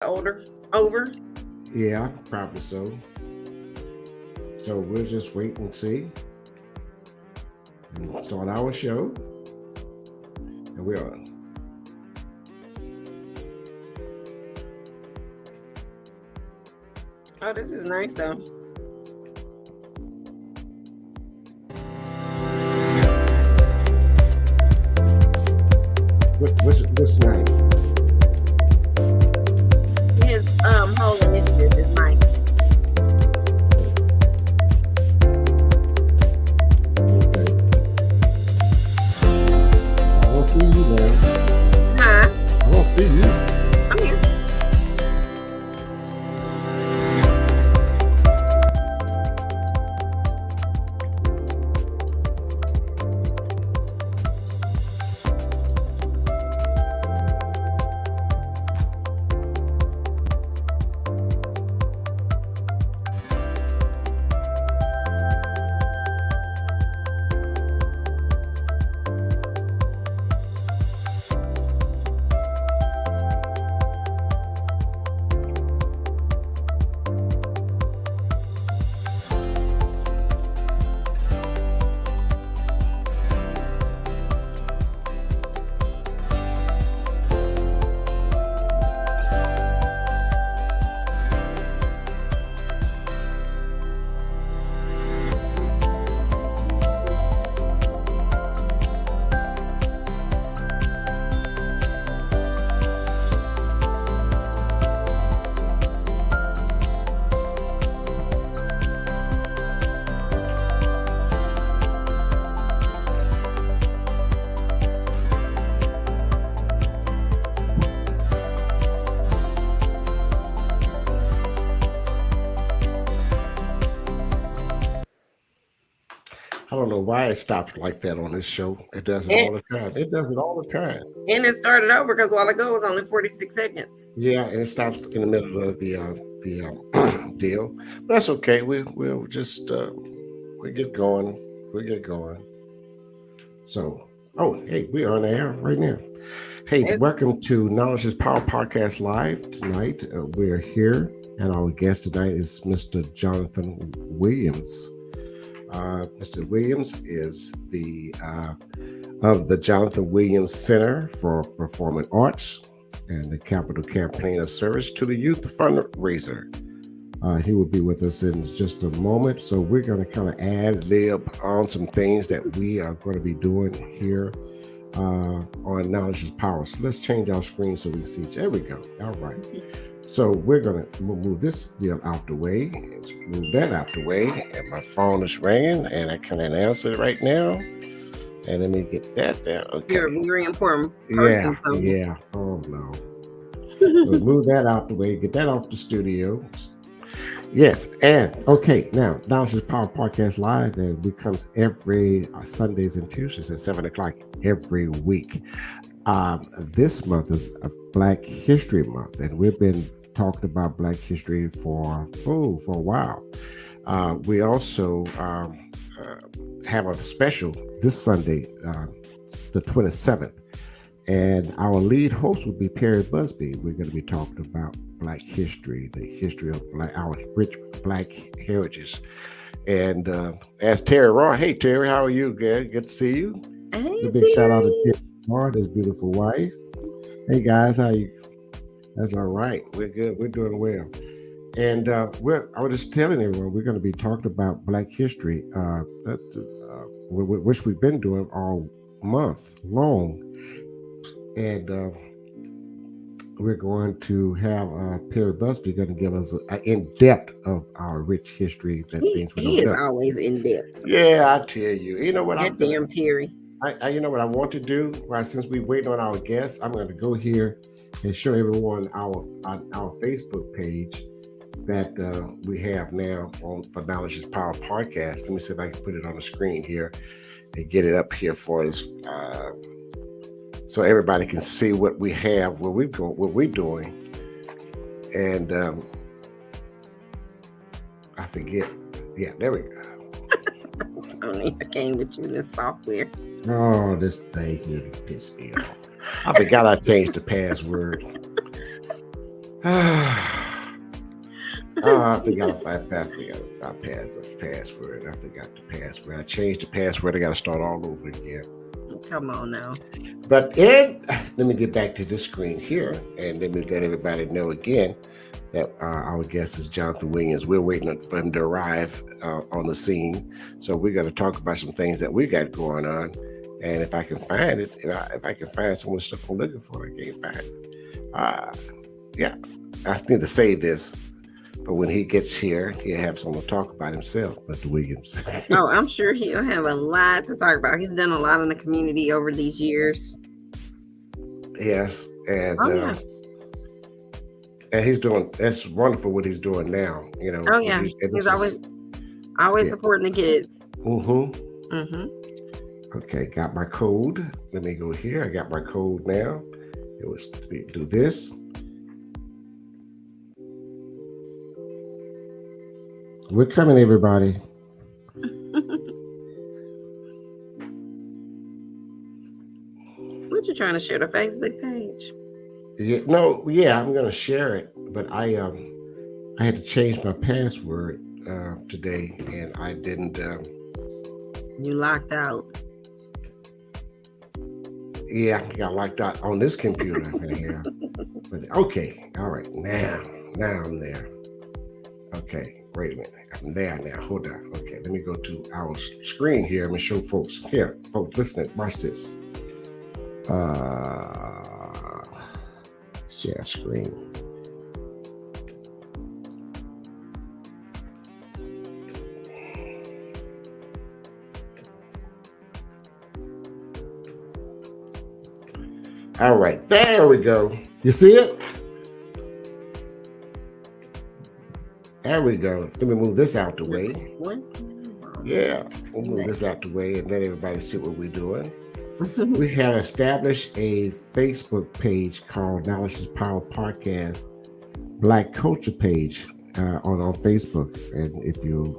Over. Yeah, probably so. So we'll just wait and see and start our show. And we are. Oh, this is nice though. What's nice? His whole initiative is nice. Okay. I don't see you, man. Huh? I don't see you. I'm here. I don't know why it stops like that on this show. It does it And, all the time. It does it all the time. and it started over because a while ago it was only 46 seconds. Yeah, and it stops in the middle of the deal. But that's okay. We'll just we get going. We get going. So, oh, hey, we're on the air right now. Hey, It, welcome to Knowledge is Power Podcast Live tonight. We're here, and our guest tonight is Mr. Jonathan Williams. Mr. Williams is the of the Jonathan Williams Center for Performing Arts and the Capital Campaign of Service to the Youth Fundraiser. He will be with us in just a moment. So we're going to kind of ad lib on some things that we are going to be doing here on Knowledge is Power. So let's change our screen so we can see. There we go. All right. So we're going to move this deal out the way. Let's move that out the way. And my phone is ringing and I can announce it right now. And let me get that there. Okay. you're a very important person. Yeah. Oh, no. So move that out the way. Get that off the studio. Yes, and okay, now this is Power Podcast Live, and we come every Sundays and Tuesdays at 7 o'clock every week. This month is Black History Month, and we've been talking about Black history for a while. We also have a special this Sunday, the 27th. And our lead host will be Perry Busby. We're going to be talking about Black history, the history of our rich Black heritage. And as Terry Raw, hey Terry, how are you? Good to see you. Hey, A big shout out to Terry Raw, his beautiful wife. Hey guys, how you? That's all right. We're good. We're doing well. And I was just telling everyone we're going to be talking about Black history, which we've been doing all month long. And we're going to have Perry Busby going to give us an in-depth of our rich history, things we he don't is know. always in depth. Yeah, I tell you. You know what That damn Perry. you know what I want to do? Well, since we wait on our guests, I'm going to go here and show everyone our Facebook page that we have now on for Knowledge is Power Podcast. Let me see if I can put it on the screen here and get it up here for us. So everybody can see what we have, what we're doing, and I forget. Yeah, there we go. I don't even came with you in this software. Oh, this thing here pissed me off. I forgot I changed the password. I forgot if I passed the password. I forgot the password. I changed the password. I got to start all over again. Come on now. But let me get back to this screen here, and let me let everybody know again that our guest is Jonathan Williams. We're waiting for him to arrive on the scene, so we're going to talk about some things that we got going on. And if I can find it, if I can find some of the stuff I'm looking for, I can't find it. Yeah, I need to say this. But when he gets here, he'll have something to talk about himself, Mr. Williams. Oh, I'm sure he'll have a lot to talk about. He's done a lot in the community over these years. Yes, and he's doing. That's wonderful what he's doing now. You know. Oh yeah, he's always supporting the kids. Mm-hmm. Mm-hmm. Okay, got my code. Let me go here. I got my code now. It was do this. We're coming, everybody. What you trying to share the Facebook page? Yeah, I'm gonna share it, but I had to change my password today, and I didn't. You locked out. Yeah, I got locked out on this computer here. But okay, all right, now I'm there. Okay, wait a minute. I'm there now. Hold on. Okay, let me go to our screen here. I'm gonna show folks. Here, folks, listen, watch this. Share screen. All right, there we go. You see it? There we go. Let me move this out the way. What? Yeah, we'll move this out the way and let everybody see what we're doing. We have established a Facebook page called Knowledge is Power Podcast, Black Culture page on Facebook. And if you're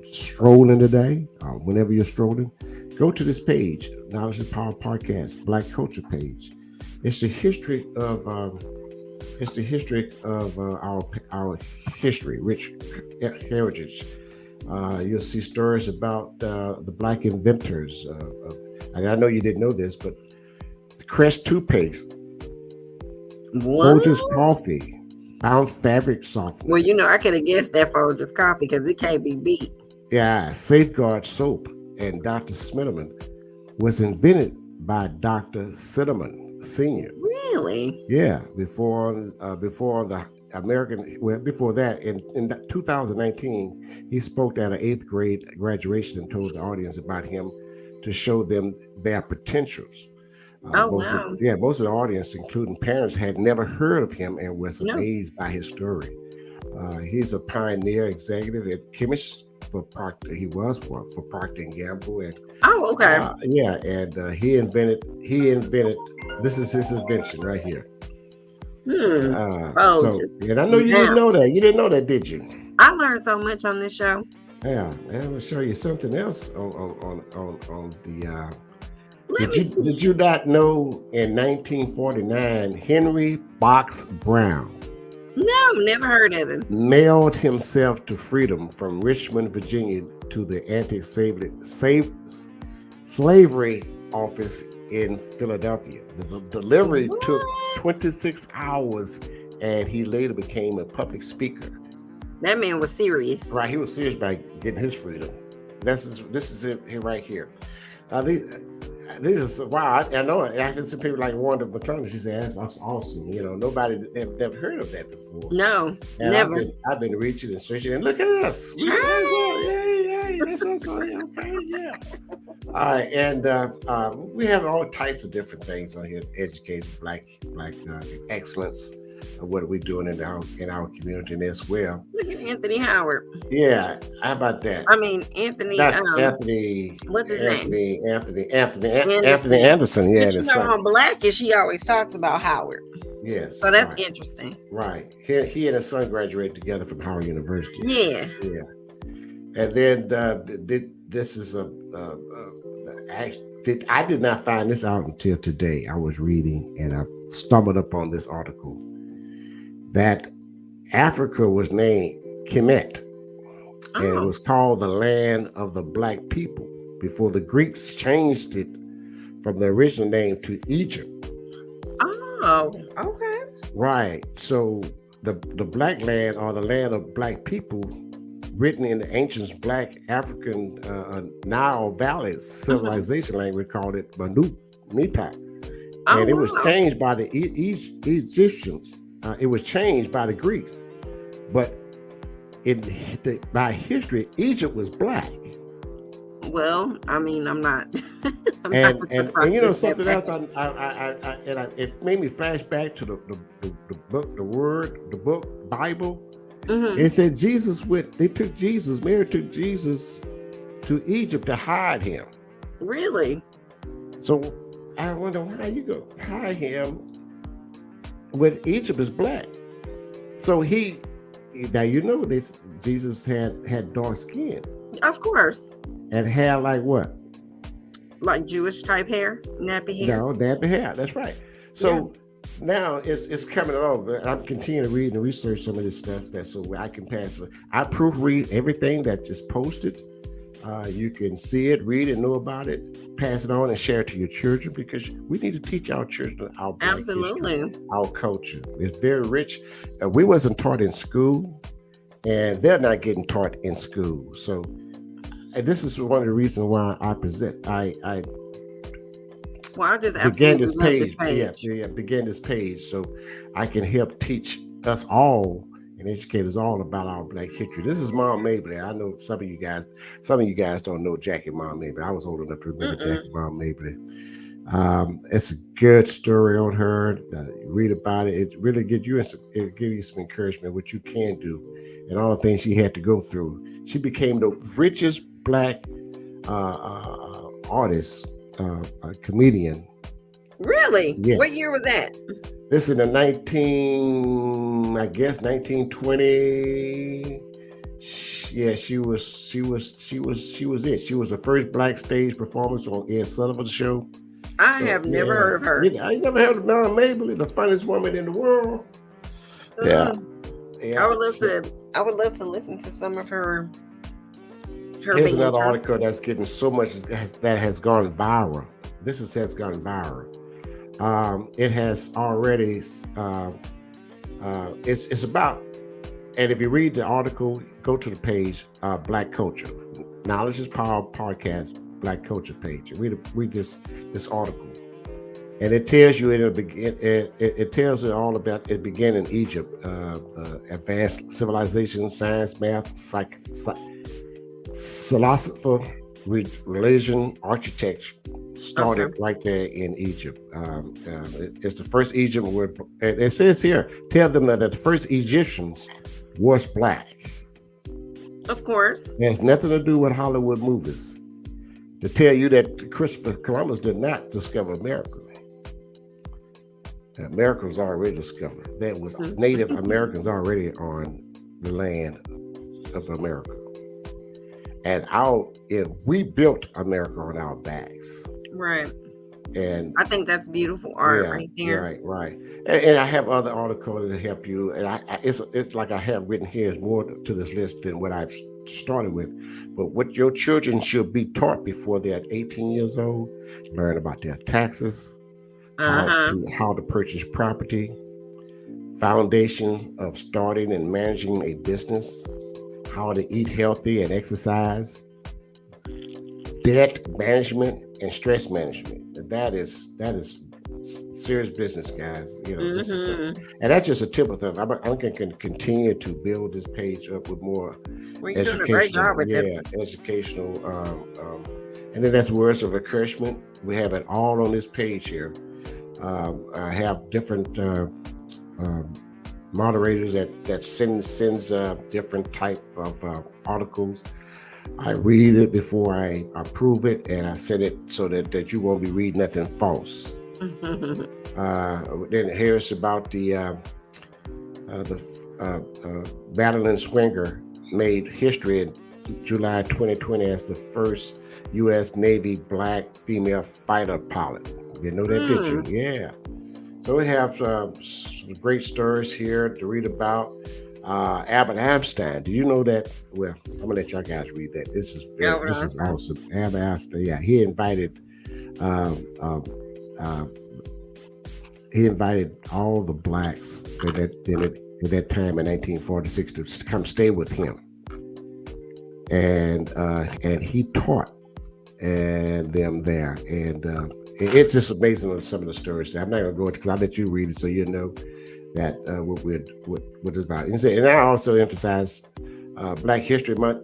strolling today, whenever you're strolling, go to this page, Knowledge is Power Podcast, Black Culture page. It's the history of our history, rich heritage. You'll see stories about the Black inventors and I know you didn't know this, but Crest toothpaste, Folgers coffee, Bounce fabric softener. Well, I could have guessed that Folgers coffee because it can't be beat. Yeah, Safeguard soap and Dr. Smitterman was invented by Dr. Smitterman Sr. Really? Yeah, before the American, well, before that, in 2019, he spoke at an 8th grade graduation and told the audience about him to show them their potentials. Most of the audience, including parents, had never heard of him and was amazed by his story. He's a pioneer executive at chemist for Procter. He was one for Procter and Gamble, and he invented. This is his invention right here. And I know you didn't know that. You didn't know that, did you? I learned so much on this show. Yeah, and I'm gonna show you something else on the. Did you not know in 1949 Henry Box Brown? No, never heard of him. Mailed himself to freedom from Richmond, Virginia, to the anti-slavery office in Philadelphia. The delivery took 26 hours, and he later became a public speaker. That man was serious. Right, he was serious about getting his freedom. This is it here right here. This is wow. I know. I can see people like Wanda McClellan. She said, "That's awesome." Nobody never heard of that before. No, and never. I've been reaching and searching, and look at us. Yay! That's us on here. Okay, yeah. All right, and we have all types of different things on here. Educating black excellence. What are we doing in our community as well? Look at Anthony Howard. Yeah, how about that? I mean, Anthony. Anthony. What's his name? Anthony Anderson. Yeah, but on Blackish, he always talks about Howard. Yes. So that's interesting. Right. He and his son graduated together from Howard University. Yeah. Yeah. And then this is I did not find this out until today. I was reading and I stumbled upon this article. that Africa was named Kemet, and it Oh, was called the land of the black people before the Greeks changed it from the original name to Egypt. oh, okay. Right. So the black land, or the land of black people, written in the ancient black African Nile Valley Hmm. civilization language, called it Manu Nitak, Oh, and it was wow. changed by the Egyptians. It was changed by the Greeks, but by history, Egypt was black. Well, I mean, I'm not, I'm not And surprised you know at that something else, fact. it made me flash back to the book, the book Bible. Hmm. It said Jesus went. They took Jesus. Mary took Jesus to Egypt to hide him. Really? So I wonder why you go hide him when Egypt is black. So he, now you know this. Jesus had dark skin Of course. and had like what? Like Jewish type hair, nappy hair. No, nappy hair. That's right. Yeah. So now it's coming along. But I'm continuing to read and research some of this stuff that so I can pass it. I proofread everything that is posted. You can see it, read it, know about it, pass it on, and share it to your children, because we need to teach our children our Black history, Absolutely. our culture. It's very rich. We wasn't taught in school, and they're not getting taught in school. So this is one of the reasons why I Well, I just began absolutely this love this page. Yeah, page. yeah, began this page so I can help teach us all and educate us all about our Black history. This is Mom Mabley. I know some of you guys don't know Jackie Mom Mabley. I was old enough to remember Mm-mm. Jackie Mom Mabley. It's a good story on her. Read about it. It really gives you some encouragement what you can do and all the things she had to go through. She became the richest Black artist, comedian. Really? What Yes, year was that? this in the 1920. Yeah, she was it. She was the first Black stage performance on Ed Sullivan's show. I So have never yeah, heard of her. I never heard of Mel Mabley, the funniest woman in the world. Yeah, Mm. I yeah. would love So to. I would love to listen to some of her here's another banter. article that's getting so much that has gone viral. Has gone viral. It has already. It's about, and if you read the article, go to the page, Black Culture, Knowledge is Power podcast, Black Culture page. Read this article, and it tells you it tells you all about it. Began in Egypt, the advanced civilization, science, math, philosopher, religion, architecture Okay. started right there in Egypt. It's the first Egypt where it says here, tell them that the first Egyptians was Black. Of course. It has nothing to do with Hollywood movies. To tell you that Christopher Columbus did not discover America. America was already discovered. There was Mhm. Native Americans already on the land of America. And we built America on our backs. Right. And I think that's beautiful art yeah, right there. right. And I have other articles to help you. And it's like I have written here is more to this list than what I've started with. But what your children should be taught before they're 18 years old: learn about their taxes, Uh-huh. how to purchase property, foundation of starting and managing a business, how to eat healthy and exercise, debt management and stress management. That is serious business, guys. This is Mm-hmm. and that's just a tip of them. I'm going to continue to build this page up with more Well, you're doing a great educational, job with that. educational, and then that's words of encouragement. We have it all on this page here. I have different moderators that sends different type of articles. I read it before I approve it, and I send it so that you won't be reading nothing false. Then here's about the Madeline Swinger made history in July 2020 as the first U.S. Navy Black female fighter pilot. You know that, did you? Yeah. So we have some great stories here to read about. Albert Einstein. Do you know that? Well, I'm gonna let y'all guys read that. Albert This is Einstein. awesome. Albert Einstein. Yeah, um, um, uh, he invited all the blacks in that time in 1946 to come stay with him, and he taught and them there, and it's just amazing on some of the stories there. I'm not gonna go into because I'll let you read it so you know that what it's about. And I also emphasize Black History Month.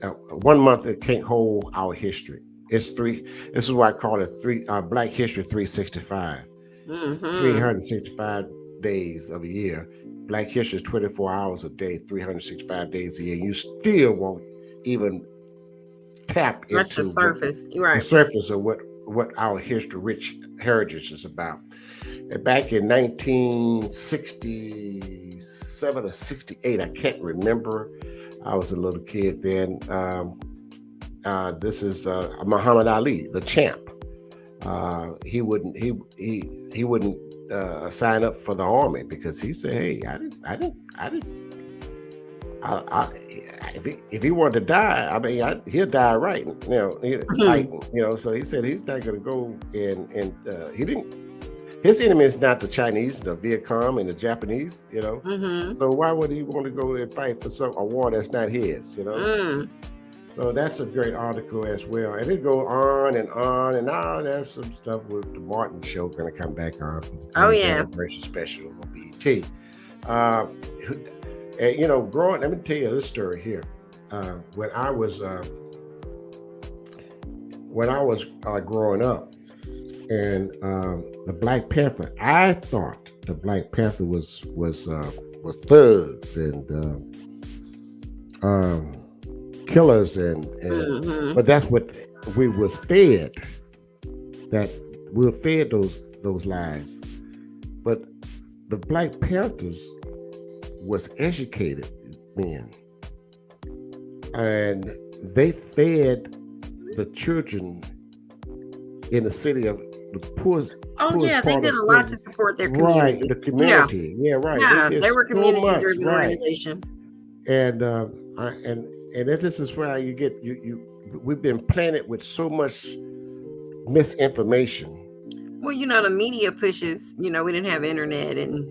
1 month it can't hold our history. It's three. This is why I call it Black History 365. It's Mm-hmm. 365 days of a year. Black History is 24 hours a day, 365 days a year. You still won't even tap That's the into what surface. You're the right. surface of what our history, rich heritage is about. And back in 1967 or 68, I can't remember. I was a little kid then. This is Muhammad Ali, the champ. He wouldn't sign up for the army because he said, "Hey, I didn't. I, if he wanted to die, I mean, he'll die right. He'll fight. So he said he's not going to go and he didn't. His enemy is not the Chinese, the Viet Cong, and the Japanese. Mm-hmm. So why would he want to go and fight for a war that's not his? So that's a great article as well. And it go on, and now there's some stuff with the Martin Show going to come back on for the Oh yeah. anniversary special on BET. And, let me tell you this story here. When I was growing up, and the Black Panther, I thought the Black Panther was thugs and killers and Mm-hmm. but that's what we was fed. That we were fed those lies. But the Black Panthers was educated men, and they fed the children in the city of the poorest. Oh poorest yeah, they part did of a lot city. to support their Right, community. the community. Yeah, right. Yeah, They did they were so much, community-driven right. organization. And this is where you get we've been planted with so much misinformation. Well, the media pushes, we didn't have internet and,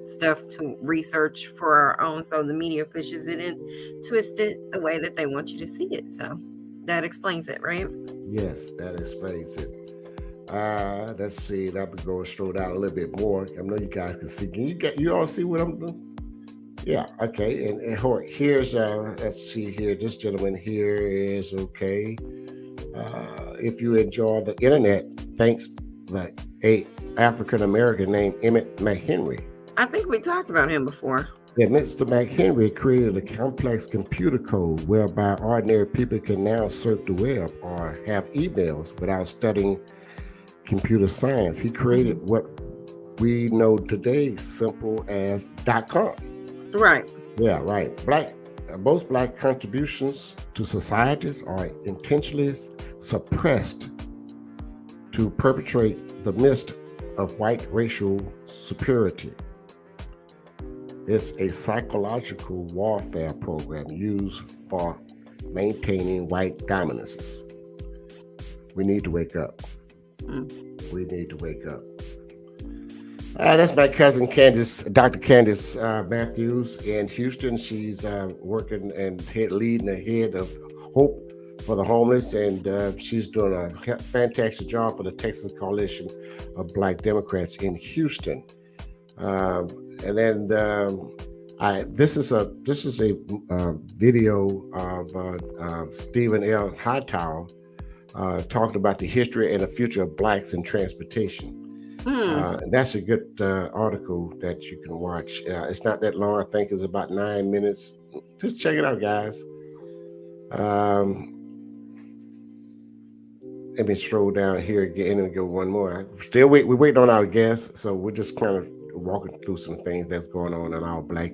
stuff to research for our own. So the media pushes it and twists it the way that they want you to see it. So that explains it, right? Yes, that explains it. Let's see. I'll be going slow down a little bit more. I know you guys can see. You all see what I'm doing? Yeah, okay. And here's let's see here. This gentleman here is okay. If you enjoy the internet, thanks to a African American named Emmett McHenry. I think we talked about him before. Yeah, Mr. McHenry created a complex computer code whereby ordinary people can now surf the web or have emails without studying computer science. He created what we know today simple as .com. Right. Yeah, right. Most Black contributions to societies are intentionally suppressed to perpetuate the myth of white racial superiority. It's a psychological warfare program used for maintaining white dominance. We need to wake up. We need to wake up. That's my cousin Candace, Dr. Candace Matthews in Houston. She's working and leading the head of Hope for the Homeless, and she's doing a fantastic job for the Texas Coalition of Black Democrats in Houston. And then this is a video of Stephen L. Hightower talking about the history and the future of blacks in transportation. That's a good article that you can watch. It's not that long. I think it's about 9 minutes. Just check it out, guys. Let me scroll down here again and go one more. We're waiting on our guests, so we're just kind of walking through some things that's going on our Black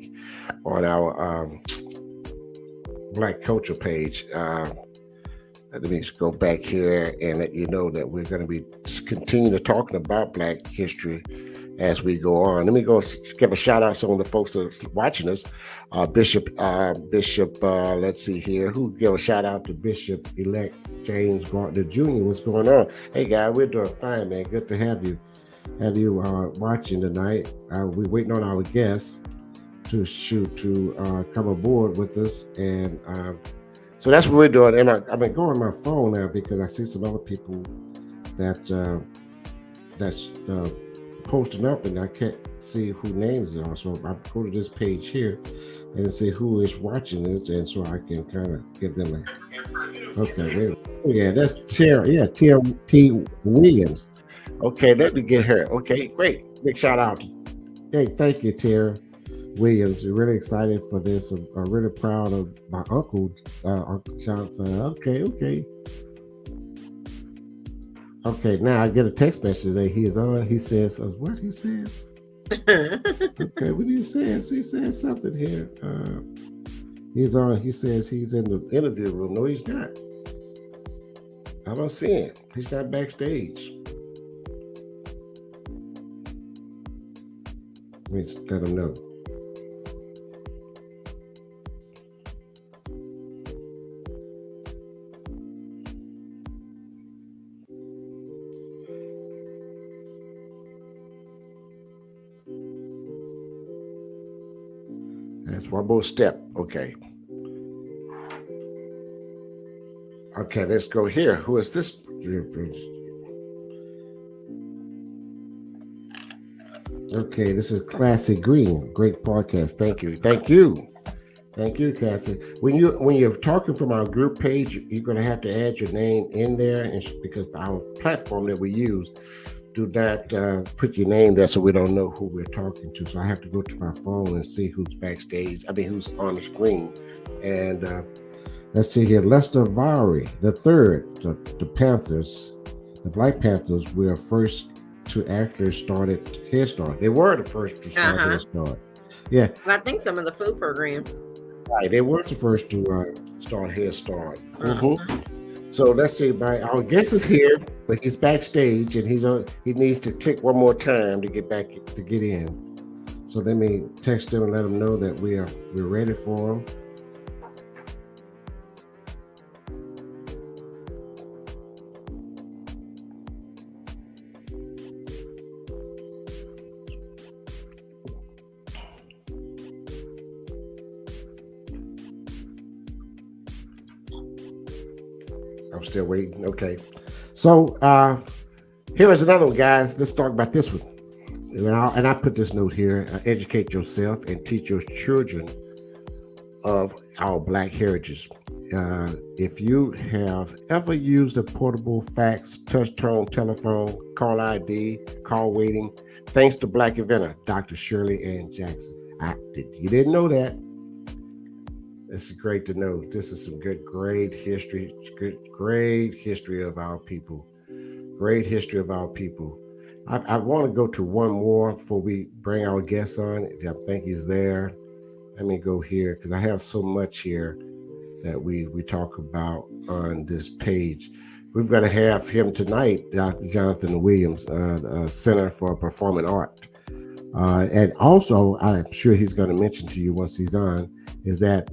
culture page. Let me just go back here and let you know that we're going to be continue to talking about Black history as we go on. Let me go give a shout out to some of the folks that's watching us. Bishop, let's see here. Who give a shout out to Bishop elect James Gardner Jr. What's going on? Hey guys, we're doing fine, man. Good to have you watching tonight. We're waiting on our guests to come aboard with us, and so that's what we're doing. And I've been going on my phone now because I see some other people that's posting up, and I can't see who names are. So I go to this page here and see who is watching this, and so I can kind of get them. Okay, yeah, that's Tara. Yeah, T. Williams. Okay, let me get her. Okay, great. Big shout out. Hey, thank you, Tara Williams. We're really excited for this. I'm really proud of my uncle, Uncle Jonathan. Okay, now I get a text message that he is on. He says, what he says? Okay, what he says? He says something here. He's on. He says he's in the interview room. No, he's not. I don't see him. He's not backstage. Let me let him know. That's one more step. Okay. Okay, let's go here. Who is this? Okay, this is Classy Green. Great podcast. Thank you, Cassie. When you're talking from our group page, you're going to have to add your name in there, and because our platform that we use do not put your name there, so we don't know who we're talking to. So I have to go to my phone and see who's backstage. Who's on the screen. And let's see here, Lester Vowry the third, the Panthers, the Black Panthers were first to actually started Head Start. They were the first to start Head Start. Yeah. Well, I think some of the food programs. Right, they were the first to start Head Start. So let's see, our guest is here, but he's backstage, and he needs to click one more time to get in. So let me text him and let him know that we're ready for him. I'm still waiting. Okay. So here is another one, guys. Let's talk about this one. And I put this note here: educate yourself and teach your children of our Black heritage. If you have ever used a portable fax, touch tone telephone, call ID, call waiting, thanks to Black inventor Dr. Shirley Ann Jackson. You didn't know that? This is great to know. This is some great history of our people. Great history of our people. I want to go to one more before we bring our guest on. If I think he's there, let me go here because I have so much here that we talk about on this page. We've got to have him tonight, Dr. Jonathan Williams, Center for Performing Art. And also, I'm sure he's going to mention to you once he's on, is that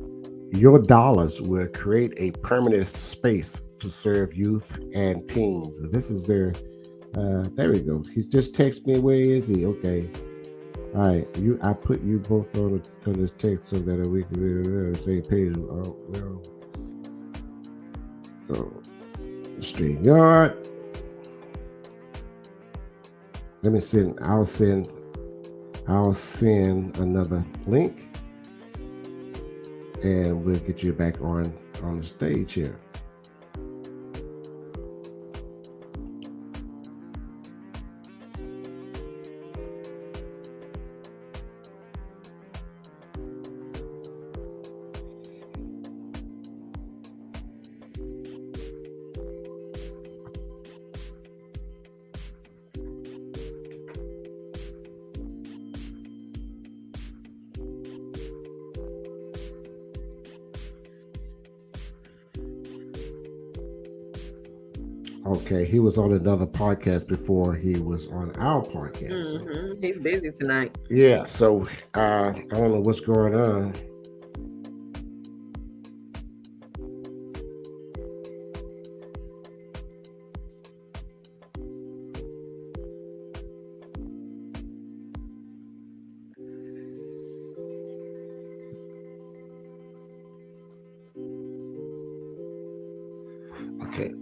your dollars will create a permanent space to serve youth and teens. This is very, there we go. He's just texted me. Where is he? Okay. All right. I put you both on this text so that we can be on the same page. StreamYard. Let me send, I'll send another link. And we'll get you back on the stage here. Okay, he was on another podcast before he was on our podcast. So, He's busy tonight. yeah, so I don't know what's going on. Okay.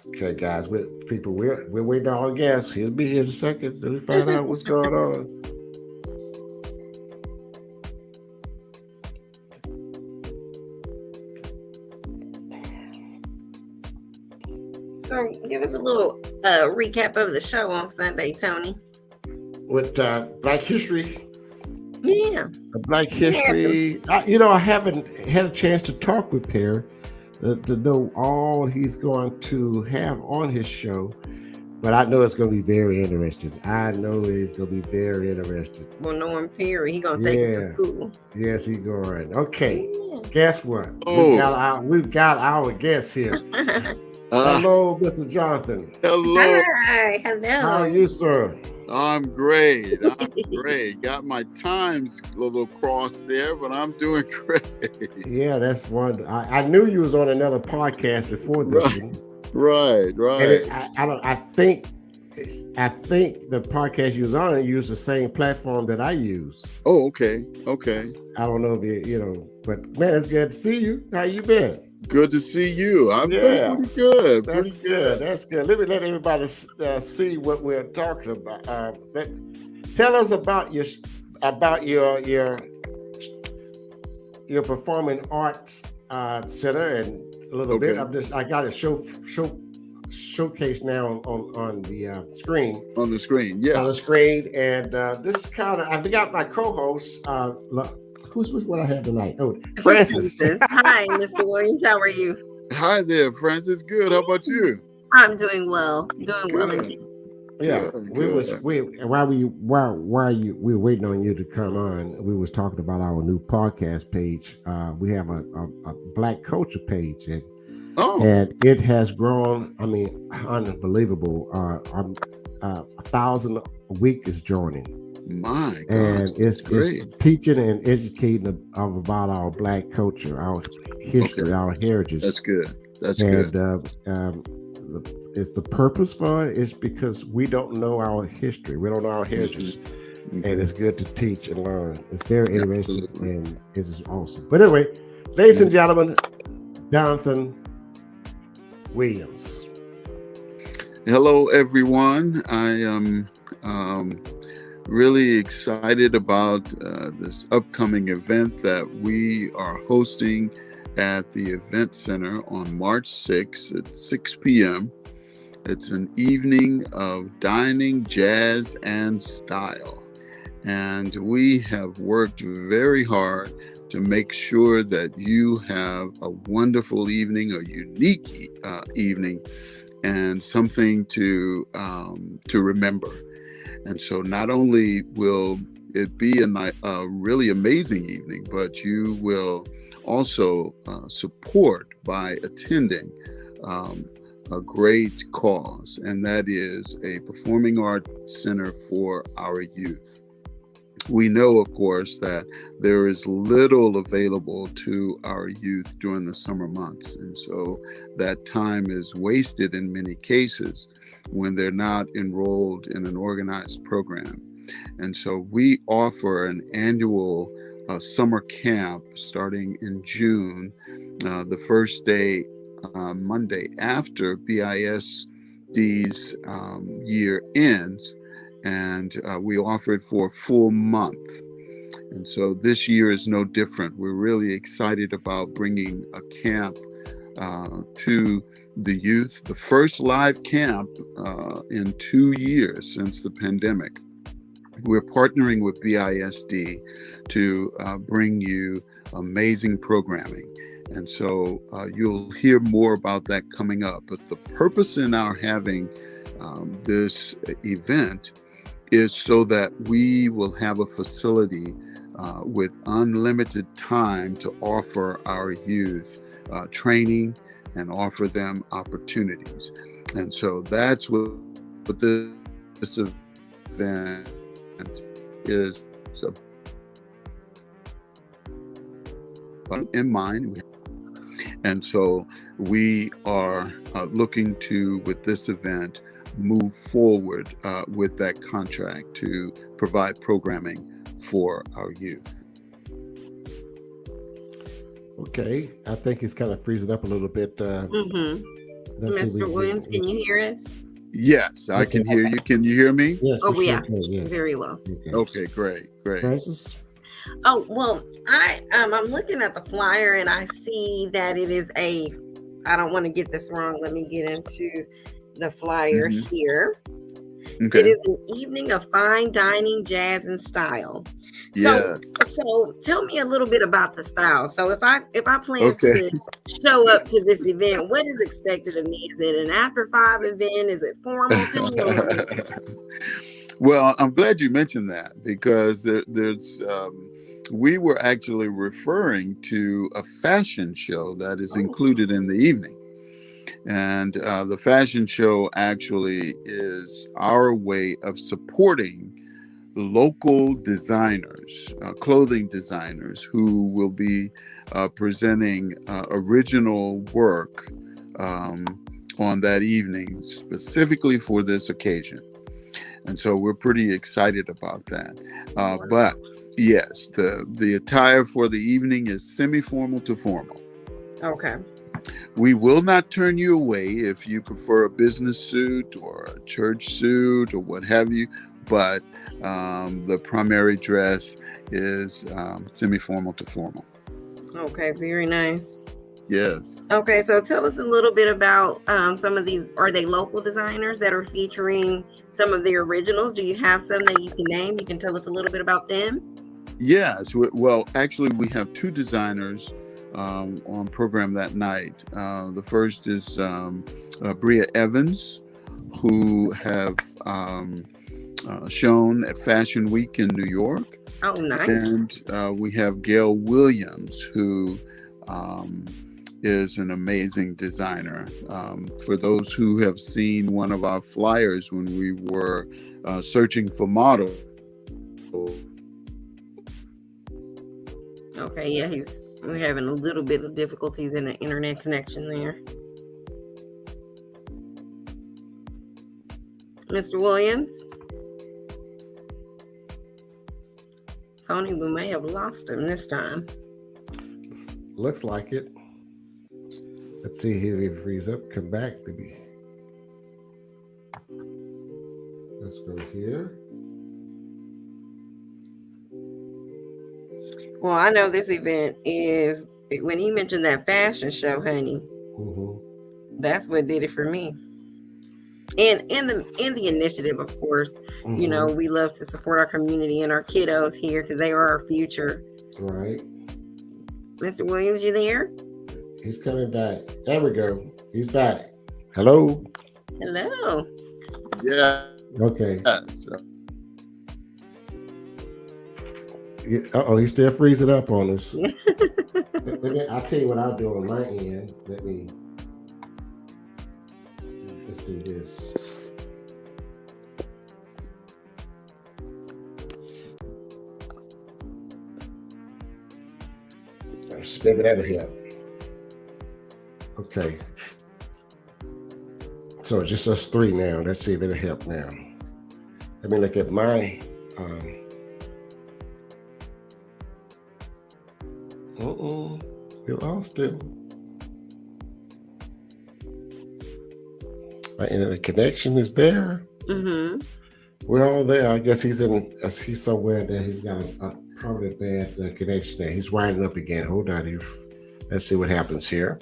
Okay, guys, we're waiting on our guest. He'll be here in a second. Let me find out what's going on. So give us a little recap of the show on Sunday, Tony. With Black History. Yeah. Black History. I haven't had a chance to talk with Perry to know all he's going to have on his show, but I know it's going to be very interesting. Well, knowing Perry, he gonna take it to school. Yes, he's going. Okay. Yeah. Guess what? Oh. We've got our guest here. Hello, Mr. Jonathan. Hello. Hi. Hello. How are you, sir? I'm great. Got my times a little crossed there, but I'm doing great. Yeah, that's one. I knew you was on another podcast before this one. Right. And I think the podcast you was on used the same platform that I use. Oh, okay. I don't know if you know, but man, it's good to see you. How you been? Good to see you. I'm pretty good. That's good. That's good. Let me let everybody see what we're talking about. Tell us about your performing arts center and a little bit. I got it showcase now on the screen. On the screen, yeah. On the screen, and this kind of I got my co-host. Who's what I have tonight? Oh, Francis. Hi, Mr. Williams. How are you? Hi there, Francis. Good. How about you? I'm doing well. Indeed. Yeah, we were waiting on you to come on. We was talking about our new podcast page. We have a Black culture page, and it has grown. I mean, unbelievable. 1,000 a week is joining. My God, and it's teaching and educating about our Black culture, our history, our heritage. That's good. Good. It's the purpose for it is because we don't know our history. We don't know our heritage. Mm-hmm. And it's good to teach and learn. It's very interesting and it's awesome. But anyway, ladies and gentlemen, Jonathan Williams. Hello, everyone. I am really excited about this upcoming event that we are hosting at the Event Center on March 6th at 6 p.m. It's an evening of dining, jazz, and style. And we have worked very hard to make sure that you have a wonderful evening, a unique evening, and something to remember. And so not only will it be a really amazing evening, but you will also support by attending a great cause, and that is a performing arts center for our youth. We know, of course, that there is little available to our youth during the summer months. And so that time is wasted in many cases when they're not enrolled in an organized program. And so we offer an annual summer camp starting in June, the first day, Monday after BISD's year ends. And we offer it for a full month. And so this year is no different. We're really excited about bringing a camp to the youth, the first live camp in 2 years since the pandemic. We're partnering with BISD to bring you amazing programming. And so you'll hear more about that coming up. But the purpose in our having this event is so that we will have a facility with unlimited time to offer our youth training and offer them opportunities. And so that's what this event is in mind. And so we are looking to, with this event, move forward with that contract to provide programming for our youth. Okay, I think it's kind of freezing up a little bit. Mr. Williams, can you hear us? Yes, I can hear you. Can you hear me? Yes, Oh, we yeah. sure can, yes. Very well. Okay, great. Francis? Oh, well, I'm looking at the flyer and I see that it is I don't want to get this wrong. Let me get into the flyer here. Okay. It is an evening of fine dining, jazz, and style. Yes. So tell me a little bit about the style. So if I plan to show up to this event, what is expected of me? Is it an after 5 event? Is it formal? Tell me a little bit. Well, I'm glad you mentioned that, because we were actually referring to a fashion show that is included in the evening. And the fashion show actually is our way of supporting local designers, clothing designers, who will be presenting original work on that evening, specifically for this occasion. And so we're pretty excited about that. But yes, the attire for the evening is semi-formal to formal. Okay. We will not turn you away if you prefer a business suit or a church suit or what have you, but the primary dress is semi-formal to formal. Okay, very nice. Yes. Okay, so tell us a little bit about some of these. Are they local designers that are featuring some of the originals? Do you have some that you can name? You can tell us a little bit about them? Yes. Well, actually, we have 2 designers on program that night. The first is Bria Evans, who have shown at Fashion Week in New York. Oh, nice. And we have Gail Williams, who is an amazing designer. For those who have seen one of our flyers when we were searching for models. Okay, yeah, we're having a little bit of difficulties in the internet connection there. Mr. Williams? Tony, we may have lost him this time. Looks like it. Let's see here if he frees up. Come back. Let's go here. Well, I know this event is, when he mentioned that fashion show, honey, that's what did it for me. And the initiative, of course, you know, we love to support our community and our kiddos here because they are our future. Right. Mr. Williams, you there? He's coming back. There we go. He's back. Hello. Hello. Yeah. Okay. Yes. He's still freezing up on us. I'll tell you what I'll do on my end. Let's do this. Maybe that'll help. Okay. So it's just us 3 now. Let's see if it'll help now. Let me look at my we lost him. My internet connection is there. We're all there. I guess he's somewhere there. He's got a probably bad connection there. He's winding up again. Hold on. Let's see what happens here.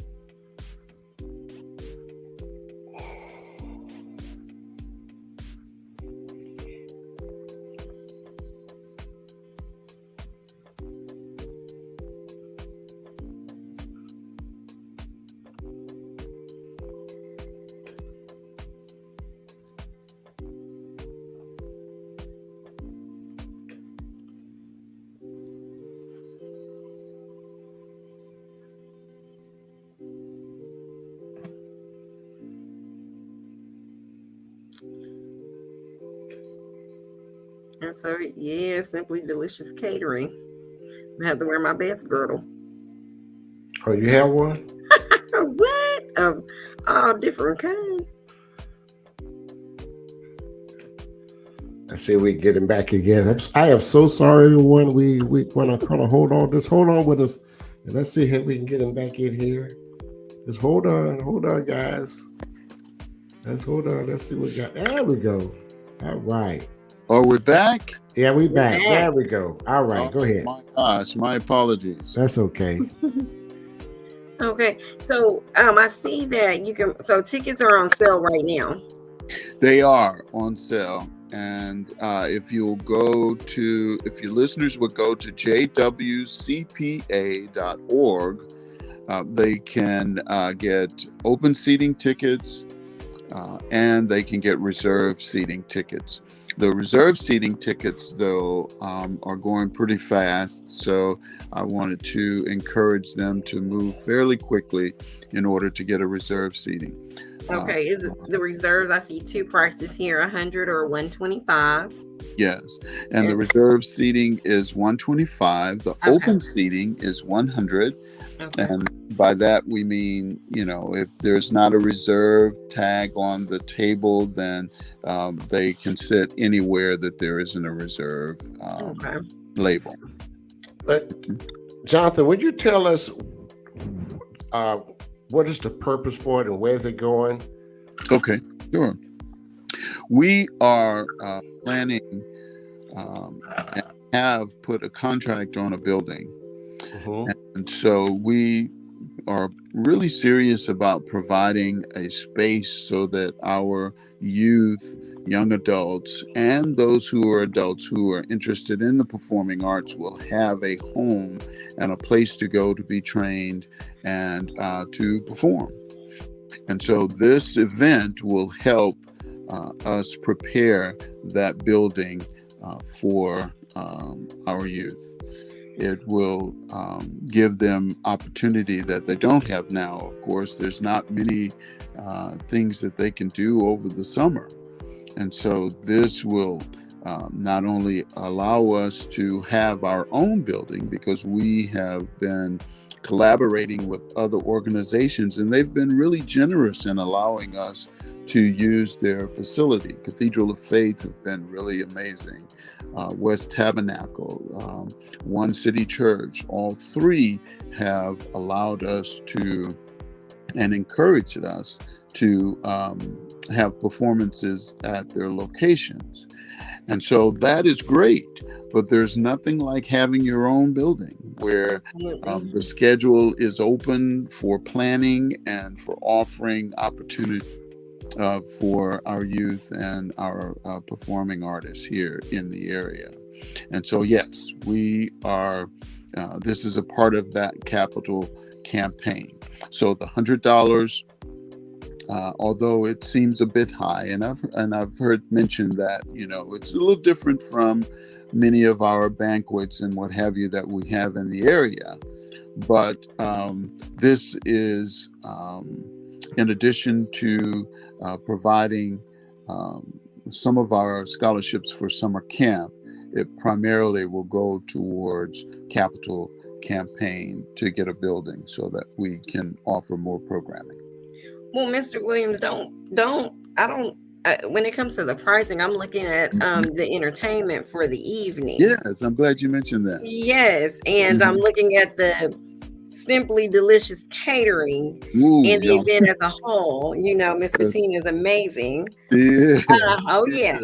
And so, yeah, Simply Delicious Catering. I have to wear my best girdle. Oh, you have one? What? Of all different kinds. I see we getting back again. I am so sorry, everyone. We want to kind of hold on. Just hold on with us, and let's see if we can get him back in here. Just hold on, guys. Let's hold on. Let's see what we got. There we go. All right. Are we back? Yeah, we back. back. There we go. All right, Oh, go ahead. My gosh, my apologies. That's okay. Okay, so I see that you can. So tickets are on sale right now. They are on sale. And if your listeners would go to jwcpa.org, they can get open seating tickets and they can get reserved seating tickets. The reserved seating tickets, though, are going pretty fast. So I wanted to encourage them to move fairly quickly in order to get a reserved seating. Okay, is the reserves? I see two prices here: 100 or 125. Yes, and the reserved seating is 125. The open seating is 100. Okay. And by that we mean, if there's not a reserve tag on the table, then they can sit anywhere that there isn't a reserve label. But Jonathan, would you tell us what is the purpose for it and where's it going? Okay, sure. We are planning and have put a contract on a building. Mm-hmm. And so we are really serious about providing a space so that our youth, young adults, and those who are adults who are interested in the performing arts will have a home and a place to go to be trained and to perform. And so this event will help us prepare that building for our youth. It will give them opportunity that they don't have now. Of course, there's not many things that they can do over the summer. And so this will not only allow us to have our own building, because we have been collaborating with other organizations and they've been really generous in allowing us to use their facility. Cathedral of Faith have been really amazing. West Tabernacle, One City Church, all three have allowed us to and encouraged us to have performances at their locations. And so that is great, but there's nothing like having your own building where the schedule is open for planning and for offering opportunity for our youth and our performing artists here in the area. And so, yes, we are, this is a part of that capital campaign. So the $100, although it seems a bit high, and I've heard mentioned that, it's a little different from many of our banquets and what have you that we have in the area. But this is in addition to providing some of our scholarships for summer camp. It primarily will go towards capital campaign to get a building so that we can offer more programming. Well, Mr. Williams, when it comes to the pricing, I'm looking at the entertainment for the evening. Yes, I'm glad you mentioned that. Yes, and I'm looking at the Simply Delicious Catering and the event as a whole. Miss Bettina is amazing. Yeah. Oh yeah.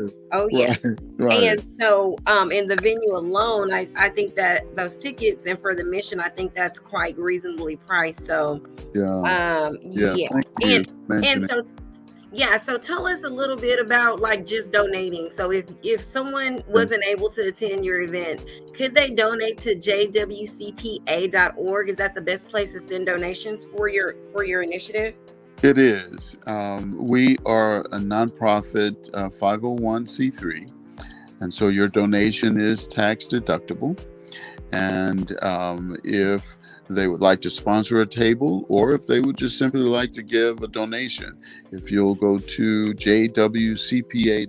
Right. And so in the venue alone, I think that those tickets and for the mission, I think that's quite reasonably priced. So so tell us a little bit about just donating. So if someone wasn't able to attend your event, could they donate to jwcpa.org? Is that the best place to send donations for your initiative? It is. We are a nonprofit 501c3, and so your donation is tax deductible. And if they would like to sponsor a table, or if they would just simply like to give a donation, if you'll go to jwcpa.org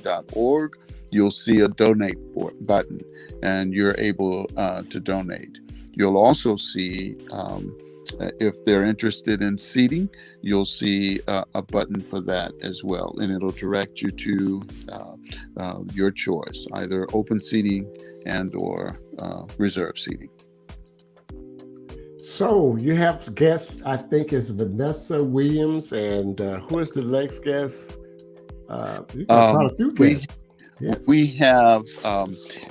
you'll see a donate button, and you're able to donate. You'll also see, if they're interested in seating, you'll see a button for that as well, and it'll direct you to your choice, either open seating and or reserve seating. So you have guests, I think it's Vanessa Williams, and who is the next guest? You got quite a few guests. Yes. We have,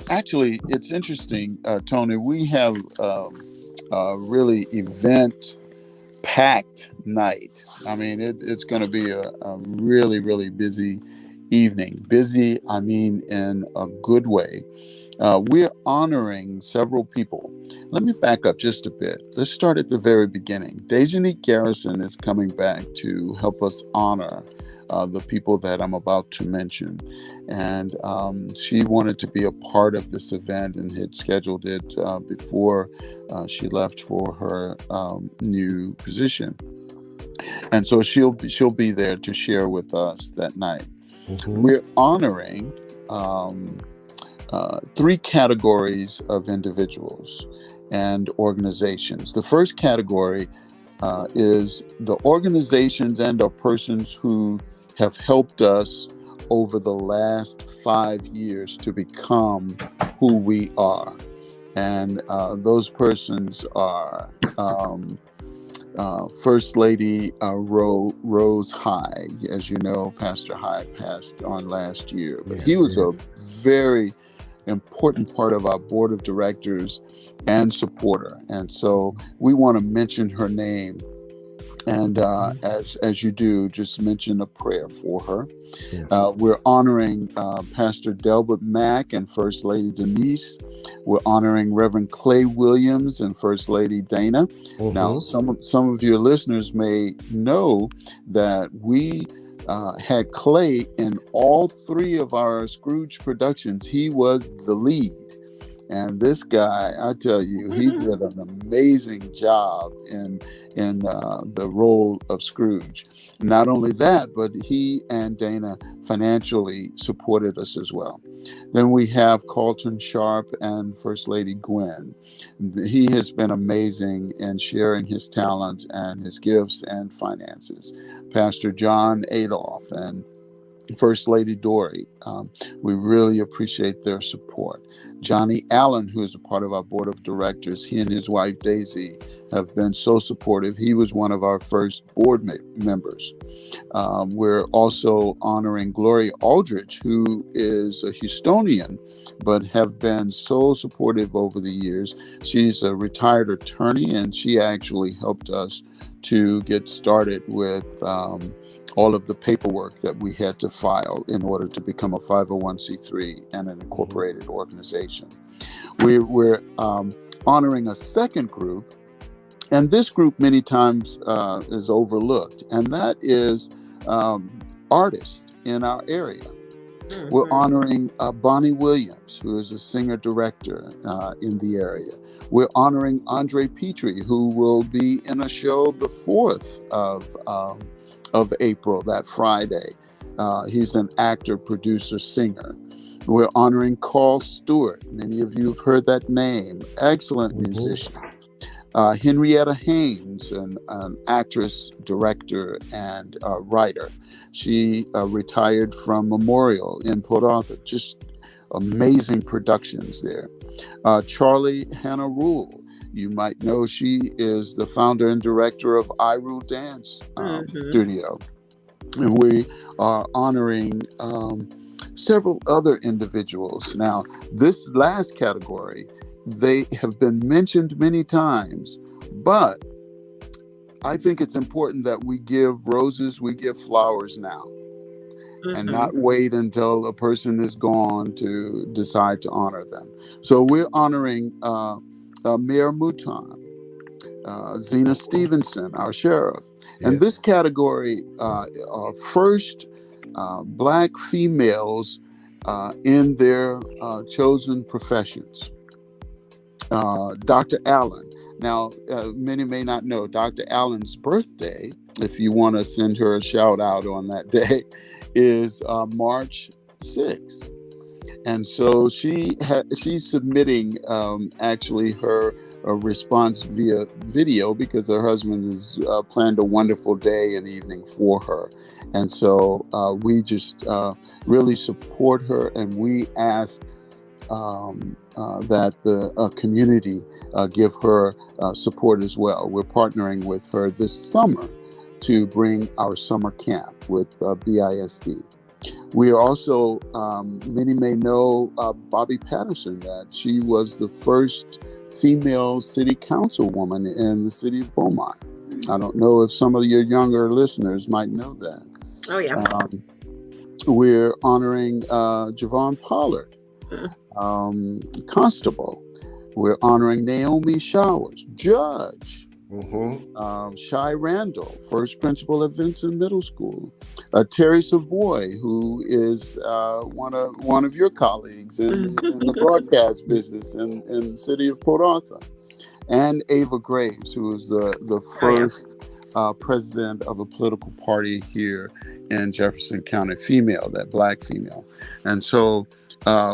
actually, it's interesting, Tony, we have a really event-packed night. I mean, it's going to be a really, really busy evening. Busy, I mean, in a good way. We're honoring several people. Let me back up just a bit. Let's start at the very beginning. Dejanique Garrison is coming back to help us honor the people that I'm about to mention. And she wanted to be a part of this event and had scheduled it before she left for her new position. And so she'll be there to share with us that night. Mm-hmm. We're honoring 3 categories of individuals and organizations. The first category is the organizations and or persons who have helped us over the last 5 years to become who we are. And those persons are First Lady Rose High. As you know, Pastor High passed on last year. But he was a very important part of our board of directors and supporter. And so we want to mention her name. And as you do, just mention a prayer for her. Yes. We're honoring Pastor Delbert Mack and First Lady Denise. We're honoring Reverend Clay Williams and First Lady Dana. Mm-hmm. Now, some of your listeners may know that we had Clay in all 3 of our Scrooge productions. He was the lead. And this guy, I tell you, he did an amazing job in the role of Scrooge. Not only that, but he and Dana financially supported us as well. Then we have Carlton Sharp and First Lady Gwen. He has been amazing in sharing his talent and his gifts and finances. Pastor John Adolph and First Lady Dory, we really appreciate their support. Johnny Allen, who is a part of our board of directors, he and his wife Daisy have been so supportive. He was one of our first board members. We're also honoring Gloria Aldrich, who is a Houstonian, but have been so supportive over the years. She's a retired attorney, and she actually helped us to get started with all of the paperwork that we had to file in order to become a 501c3 and an incorporated organization. We're honoring a second group, and this group many times is overlooked, and that is artists in our area. Mm-hmm. We're honoring Bonnie Williams, who is a singer-director in the area. We're honoring Andre Petrie, who will be in a show the 4th of April, that Friday. He's an actor, producer, singer. We're honoring Carl Stewart. Many of you have heard that name. Excellent musician. Henrietta Haynes, an actress, director, and writer. She retired from Memorial in Port Arthur. Just amazing productions there. Charlie Hannah Rule. You might know she is the founder and director of iRule Dance Studio. And we are honoring several other individuals. Now, this last category, they have been mentioned many times, but I think it's important that we give roses, we give flowers now, and not wait until a person is gone to decide to honor them. So we're honoring Mayor Mouton, Zena Stevenson, our sheriff. Yes. And this category are first Black females in their chosen professions. Dr. Allen. Now, many may not know Dr. Allen's birthday, if you want to send her a shout out on that day, is March 6th. And so she's submitting actually her a response via video because her husband has planned a wonderful day and evening for her. And so we just really support her, and we ask that the community give her support as well. We're partnering with her this summer to bring our summer camp with BISD. We are also, many may know Bobby Patterson, that she was the first female city councilwoman in the city of Beaumont. I don't know if some of your younger listeners might know that. Oh, yeah. We're honoring Javon Pollard, constable. We're honoring Naomi Showers, judge. Shy Randall, first principal at Vincent Middle School. Terry Savoy, who is one of your colleagues in the broadcast business in the city of Port Arthur. And Ava Graves, who is the first president of a political party here in Jefferson County, female, that Black female. And so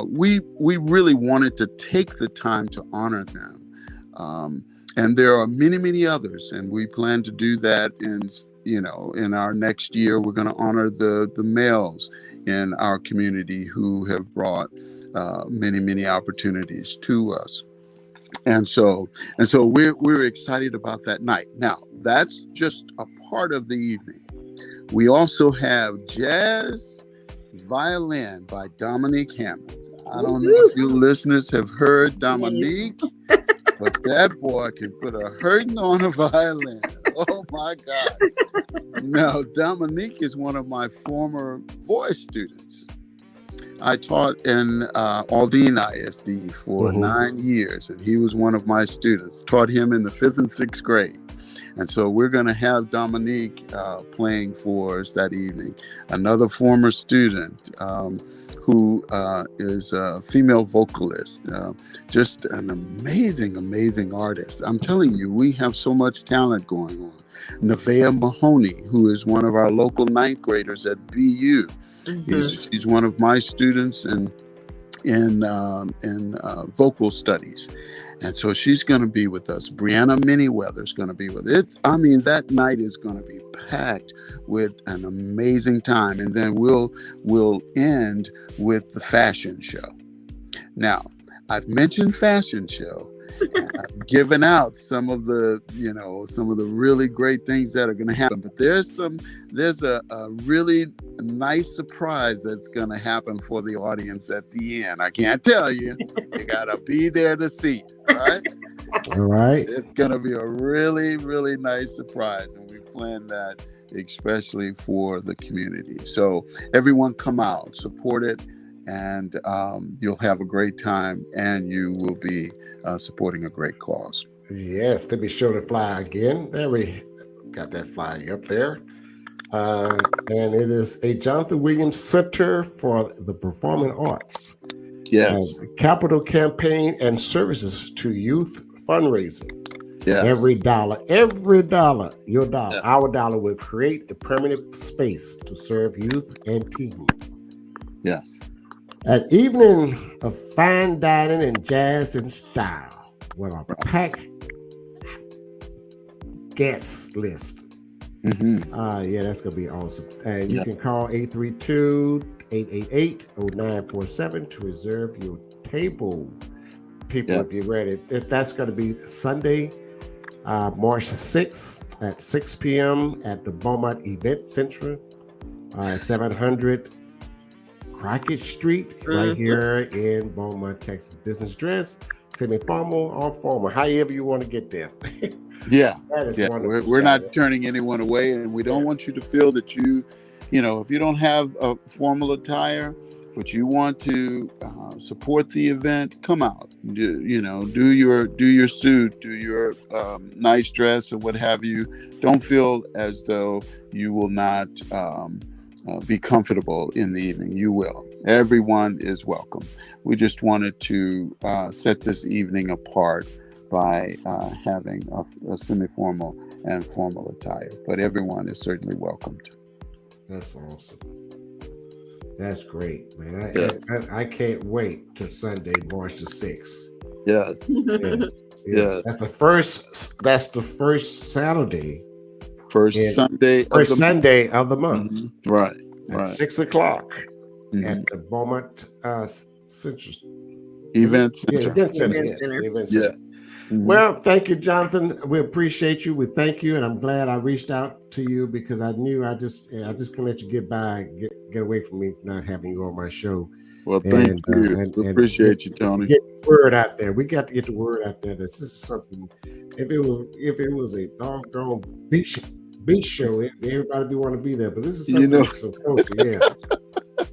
we really wanted to take the time to honor them. And there are many, many others, and we plan to do that in our next year. We're going to honor the males in our community who have brought many, many opportunities to us. And so we're excited about that night. Now, that's just a part of the evening. We also have jazz violin by Dominique Hammonds. I don't know if you listeners have heard Dominique, but that boy can put a hurting on a violin. Oh my God. Now, Dominique is one of my former voice students. I taught in Aldine ISD for 9 years, and he was one of my students. Taught him in the 5th and 6th grade. And so we're going to have Dominique playing for us that evening. Another former student who is a female vocalist, just an amazing, amazing artist. I'm telling you, we have so much talent going on. Nevaeh Mahoney, who is one of our local 9th graders at BU. She's one of my students in vocal studies. And so she's going to be with us. Brianna Manyweather is going to be with it. I mean, that night is going to be packed with an amazing time. And then we'll end with the fashion show. Now, I've mentioned fashion show. I've given out some of the really great things that are going to happen. But there's a really nice surprise that's going to happen for the audience at the end. I can't tell you. You got to be there to see it, right? All right. It's going to be a really, really nice surprise. And we've planned that especially for the community. So everyone come out, support it, and you'll have a great time, and you will be supporting a great cause. Yes, to be sure to fly again. There we got that flag up there. And it is a Jonathan Williams Center for the Performing Arts. Yes. Capital campaign and services to youth fundraising. Yes. Every dollar, your dollar, yes. Our dollar will create a permanent space to serve youth and teens. Yes. An evening of fine dining and jazz in style with a packed guest list. Yeah, that's going to be awesome. And you can call 832-888-0947 to reserve your table. People, if you're ready. If that's going to be Sunday, March 6th at 6 p.m. at the Beaumont Event Center, 700 Crockett Street, right here in Beaumont, Texas. Business dress, semi-formal or formal, however you want to get there. That is wonderful. We're not turning anyone away, and we don't want you to feel that if you don't have a formal attire, but you want to support the event, come out. Do your suit, do your nice dress or what have you. Don't feel as though you will not be comfortable in the evening. You will. Everyone is welcome. We just wanted to set this evening apart by having a semi-formal and formal attire, but everyone is certainly welcomed. That's awesome. That's great, man. Yes. I can't wait till Sunday, March the 6th. Yes. Yes, yes. Yes. That's the first Saturday First in Sunday of first the month. Sunday of the month Right. at Right. 6 o'clock Mhm. at the Beaumont Central Event Center. Event Center. Event Yes, Center. Event Yeah. Center. Mhm. Well, thank you, Jonathan. We appreciate you. We thank you, and I'm glad I reached out to you because I knew I just couldn't let you get by, get away from me for not having you on my show. Well, thank And you. We appreciate you, Tony. get the word out there. We got to get the word out there that this is something. If it was a doggone beach show, everybody would want to be there. But this is You something know- that's some culture, yeah.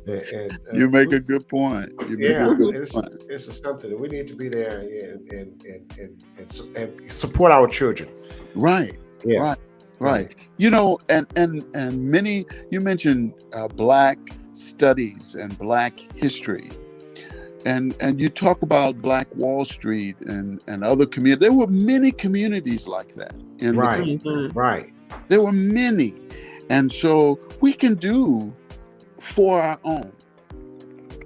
And You make a good point. You make yeah, a good point. this is something that we need to be there and support our children. Right. Yeah. Right. You know, and many, you mentioned Black studies and Black history. And you talk about Black Wall Street and other communities. There were many communities like that in the Right. country. Mhm. Right. There were many. And so we can do for our own.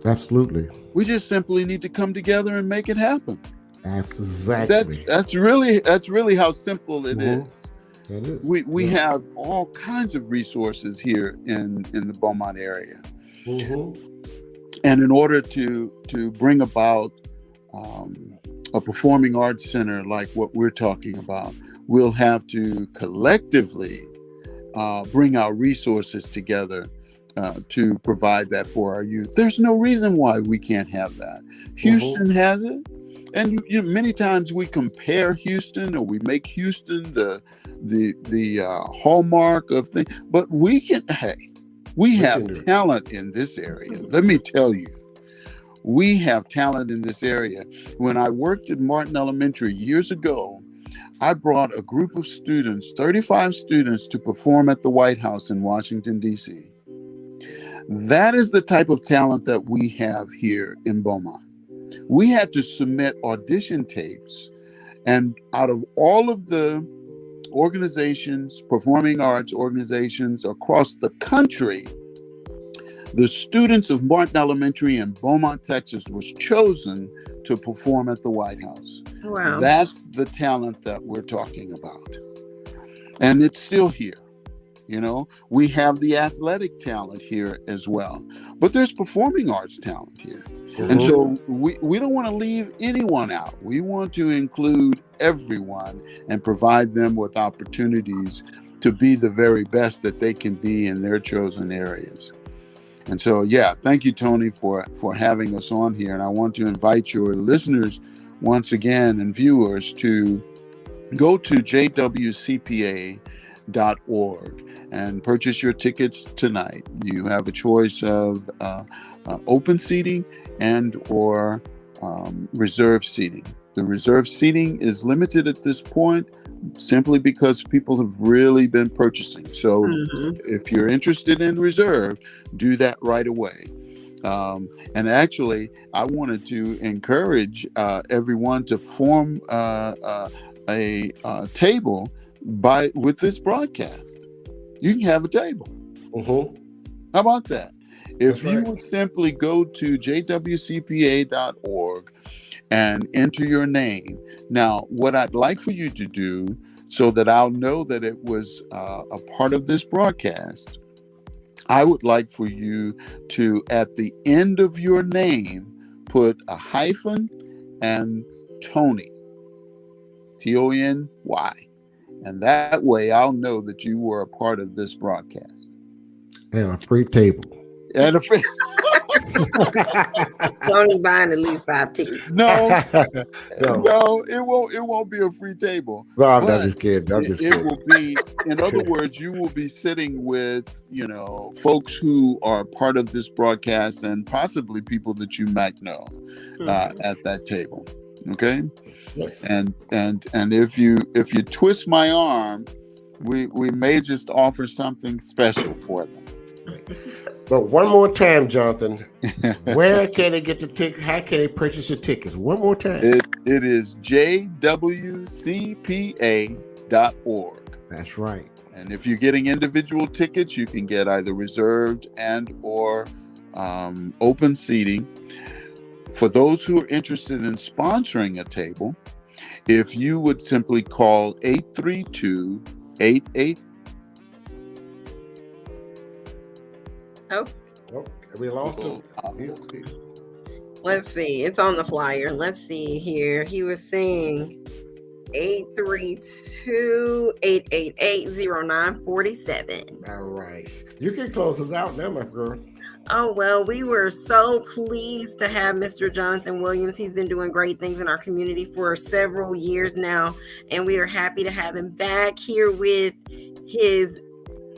Absolutely. We just simply need to come together and make it happen. Exactly. That's really how simple it Mhm. is. It is. We Yeah. have all kinds of resources here in the Beaumont area. Mhm. And in order to bring about a performing arts center like what we're talking about, we'll have to collectively bring our resources together to provide that for our youth. There's no reason why we can't have that. Houston has it, and many times we compare Houston or we make Houston the hallmark of things. But we can. Hey, we have can do it. talent in this area. Let me tell you. We have talent in this area. When I worked at Martin Elementary years ago, I brought a group of students, 35 students, to perform at the White House in Washington, D.C. That is the type of talent that we have here in Beaumont. We had to submit audition tapes, and out of all of the organizations, performing arts organizations across the country, the students of Martin Elementary in Beaumont, Texas, was chosen to perform at the White House. Wow. That's the talent that we're talking about. And it's still here. You know, we have the athletic talent here as well, but there's performing arts talent here. And so we don't want to leave anyone out. We want to include everyone and provide them with opportunities to be the very best that they can be in their chosen areas. And so, yeah, thank you, Tony, for having us on here. And I want to invite your listeners once again and viewers to go to jwcpa.org and purchase your tickets tonight. You have a choice of open seating and or reserve seating. The reserve seating is limited at this point simply because people have really been purchasing. So if you're interested in reserve, do that right away. And actually, I wanted to encourage everyone to form a table with this broadcast. You can have a table. How about that? If you would simply go to jwcpa.org and enter your name. Now, what I'd like for you to do so that I'll know that it was a part of this broadcast, I would like for you to, at the end of your name, put a hyphen and Tony, Tony. And that way I'll know that you were a part of this broadcast. And a free table. And a free... Tony buying at least 5 tickets. No, No. it won't be a free table. No, I'm But not just kidding. I'm just it kidding. will be, in other words, you will be sitting with, folks who are part of this broadcast and possibly people that you might know at that table. Okay. Yes. And if you twist my arm, we may just offer something special for them. But one more time, Jonathan, where can they get the ticket? How can they purchase your tickets? One more time. It is jwcpa.org. That's right. And if you're getting individual tickets, you can get either reserved and or open seating. For those who are interested in sponsoring a table, if you would simply call 832-88. Oh, we lost him. Let's see. It's on the flyer. Let's see here. He was saying 832-888-0947. All right. You can close us out now, my girl. Oh, well, we were so pleased to have Mr. Jonathan Williams. He's been doing great things in our community for several years now, and we are happy to have him back here with his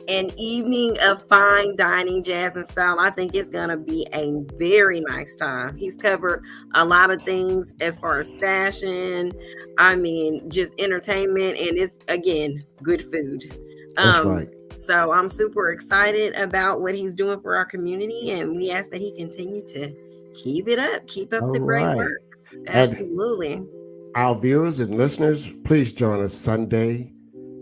An Evening of Fine Dining, Jazz and Style. I think it's going to be a very nice time. He's covered a lot of things as far as fashion, just entertainment, and it's, again, good food. That's right. So I'm super excited about what he's doing for our community, and we ask that he continue to keep up the great work. Absolutely. And our viewers and listeners, please join us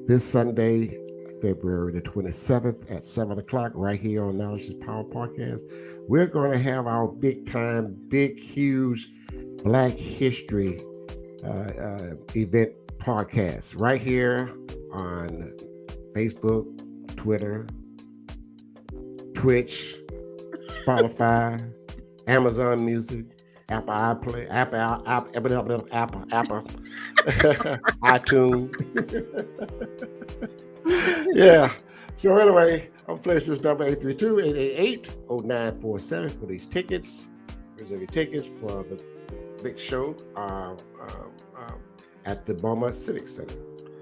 this Sunday, February the 27th at 7 o'clock, right here on Knowledge is Power Podcast. We're going to have our big, huge Black History event podcast right here on Facebook, Twitter, Twitch, Spotify, Amazon Music, Apple iPlay, Apple, iTunes. Yeah. So anyway, I'm placing this number 832-888-0947 for these tickets. Reserve your tickets for the big show at the Beaumont Civic Center.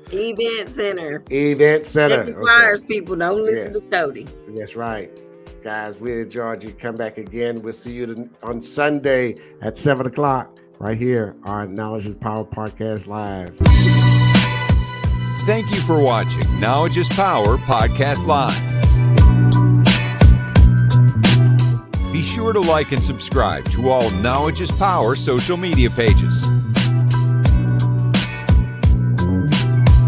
Event Center. Check the flyers, people. Don't listen to Cody. That's right. Guys, we enjoyed you. Come back again. We'll see you on Sunday at 7 o'clock right here on Knowledge is Power Podcast Live. Thank you for watching Knowledge is Power Podcast Live. Be sure to like and subscribe to all Knowledge is Power social media pages.